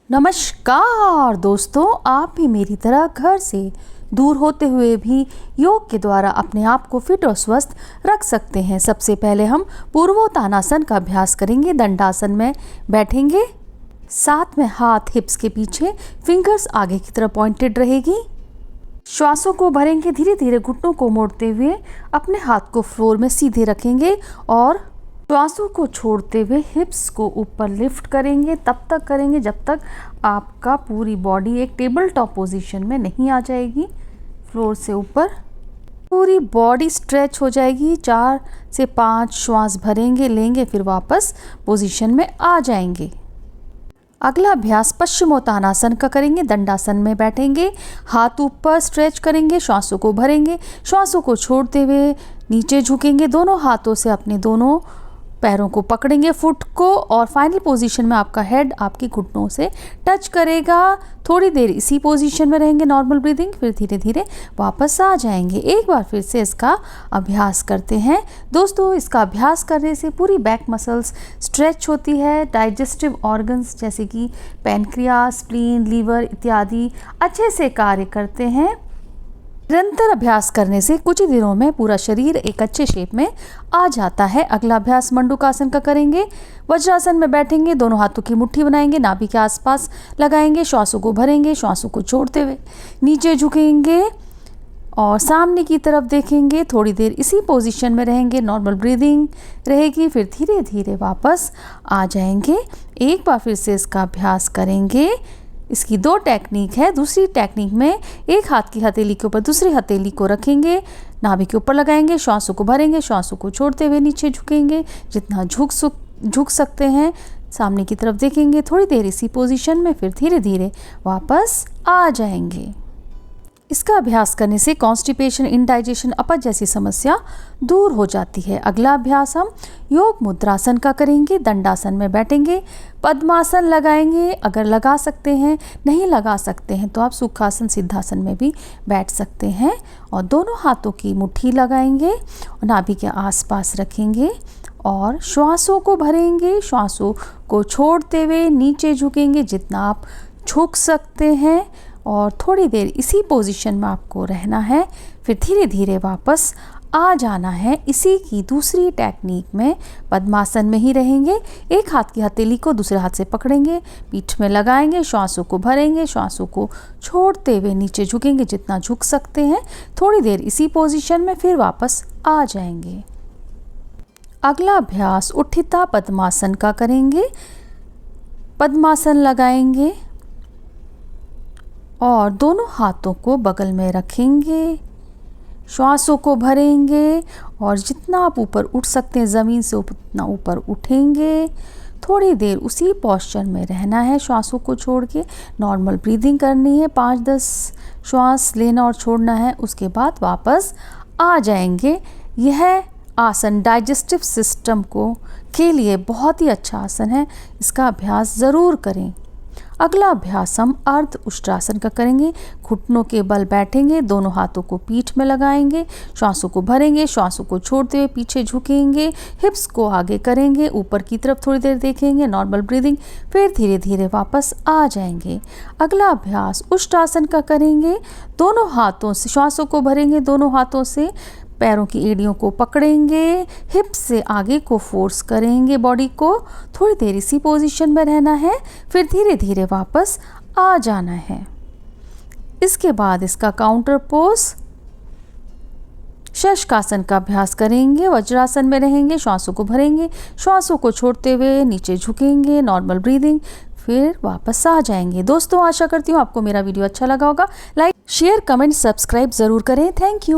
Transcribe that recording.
नमस्कार दोस्तों, आप भी मेरी तरह घर से दूर होते हुए भी योग के द्वारा अपने आप को फिट और स्वस्थ रख सकते हैं। सबसे पहले हम पूर्वोत्थानासन का अभ्यास करेंगे। दंडासन में बैठेंगे, साथ में हाथ हिप्स के पीछे, फिंगर्स आगे की तरफ पॉइंटेड रहेगी। श्वासों को भरेंगे, धीरे धीरे घुटनों को मोड़ते हुए अपने हाथ को फ्लोर में सीधे रखेंगे और श्वासों को छोड़ते हुए हिप्स को ऊपर लिफ्ट करेंगे। तब तक करेंगे जब तक आपका पूरी बॉडी एक टेबल टॉप पोजीशन में नहीं आ जाएगी। फ्लोर से ऊपर पूरी बॉडी स्ट्रेच हो जाएगी। 4 से 5 श्वास भरेंगे, लेंगे, फिर वापस पोजीशन में आ जाएंगे। अगला अभ्यास पश्चिमोत्तानासन का करेंगे। दंडासन में बैठेंगे, हाथ ऊपर स्ट्रेच करेंगे, श्वासों को भरेंगे, श्वासों को छोड़ते हुए नीचे झुकेंगे। दोनों हाथों से अपने दोनों पैरों को पकड़ेंगे, फुट को, और फाइनल पोजीशन में आपका हेड आपके घुटनों से टच करेगा। थोड़ी देर इसी पोजीशन में रहेंगे, नॉर्मल ब्रीदिंग, फिर धीरे धीरे वापस आ जाएंगे। एक बार फिर से इसका अभ्यास करते हैं। दोस्तों, इसका अभ्यास करने से पूरी बैक मसल्स स्ट्रेच होती है। डाइजेस्टिव ऑर्गन्स जैसे कि पैनक्रियास, स्प्लीन, लीवर इत्यादि अच्छे से कार्य करते हैं। निरंतर अभ्यास करने से कुछ ही दिनों में पूरा शरीर एक अच्छे शेप में आ जाता है। अगला अभ्यास मंडूकासन का करेंगे। वज्रासन में बैठेंगे, दोनों हाथों की मुट्ठी बनाएंगे, नाभि के आसपास लगाएंगे, श्वासों को भरेंगे, श्वासों को छोड़ते हुए नीचे झुकेंगे और सामने की तरफ देखेंगे। थोड़ी देर इसी पोजीशन में रहेंगे, नॉर्मल ब्रीदिंग रहेगी, फिर धीरे धीरे वापस आ जाएंगे। एक बार फिर से इसका अभ्यास करेंगे। इसकी 2 टेक्निक है। दूसरी टेक्निक में एक हाथ की हथेली के ऊपर दूसरी हथेली को रखेंगे, नाभि के ऊपर लगाएंगे, श्वासों को भरेंगे, श्वासों को छोड़ते हुए नीचे झुकेंगे, जितना झुक सकते हैं। सामने की तरफ देखेंगे, थोड़ी देर इसी पोजीशन में, फिर धीरे धीरे वापस आ जाएंगे। इसका अभ्यास करने से कॉन्स्टिपेशन, इंडाइजेशन, अपच जैसी समस्या दूर हो जाती है। अगला अभ्यास हम योग मुद्रासन का करेंगे। दंडासन में बैठेंगे, पद्मासन लगाएंगे, अगर लगा सकते हैं, नहीं लगा सकते हैं तो आप सुखासन, सिद्धासन में भी बैठ सकते हैं। और दोनों हाथों की मुट्ठी लगाएंगे और नाभि के आसपास रखेंगे और श्वासों को भरेंगे, श्वासों को छोड़ते हुए नीचे झुकेंगे, जितना आप झुक सकते हैं, और थोड़ी देर इसी पोजीशन में आपको रहना है, फिर धीरे धीरे वापस आ जाना है। इसी की दूसरी टेक्निक में पद्मासन में ही रहेंगे। एक हाथ की हथेली को दूसरे हाथ से पकड़ेंगे, पीठ में लगाएंगे, श्वासों को भरेंगे, श्वासों को छोड़ते हुए नीचे झुकेंगे, जितना झुक सकते हैं। थोड़ी देर इसी पोजीशन में, फिर वापस आ जाएंगे। अगला अभ्यास उत्थिता पद्मासन का करेंगे। पद्मासन लगाएंगे और दोनों हाथों को बगल में रखेंगे, श्वासों को भरेंगे और जितना आप ऊपर उठ सकते हैं ज़मीन से उतना ऊपर उठेंगे। थोड़ी देर उसी पोस्चर में रहना है, श्वासों को छोड़ के नॉर्मल ब्रीदिंग करनी है। 5-10 श्वास लेना और छोड़ना है, उसके बाद वापस आ जाएंगे। यह आसन डाइजेस्टिव सिस्टम के लिए बहुत ही अच्छा आसन है, इसका अभ्यास ज़रूर करें। अगला अभ्यास हम अर्ध उष्ट्रासन का करेंगे। घुटनों के बल बैठेंगे, दोनों हाथों को पीठ में लगाएंगे, श्वासों को भरेंगे, श्वासों को छोड़ते हुए पीछे झुकेंगे, हिप्स को आगे करेंगे, ऊपर की तरफ थोड़ी देर देखेंगे, नॉर्मल ब्रीदिंग, फिर धीरे धीरे वापस आ जाएंगे। अगला अभ्यास उष्ट्रासन का करेंगे। दोनों हाथों से श्वासों को भरेंगे, दोनों हाथों से पैरों की एड़ियों को पकड़ेंगे, हिप्स से आगे को फोर्स करेंगे बॉडी को। थोड़ी देर इसी पोजीशन में रहना है, फिर धीरे धीरे वापस आ जाना है। इसके बाद इसका काउंटर पोज शशकासन का अभ्यास करेंगे। वज्रासन में रहेंगे, श्वासों को भरेंगे, श्वासों को छोड़ते हुए नीचे झुकेंगे, नॉर्मल ब्रीदिंग, फिर वापस आ जाएंगे। दोस्तों, आशा करती हूँ आपको मेरा वीडियो अच्छा लगा होगा। लाइक, शेयर, कमेंट, सब्सक्राइब ज़रूर करें। Thank you.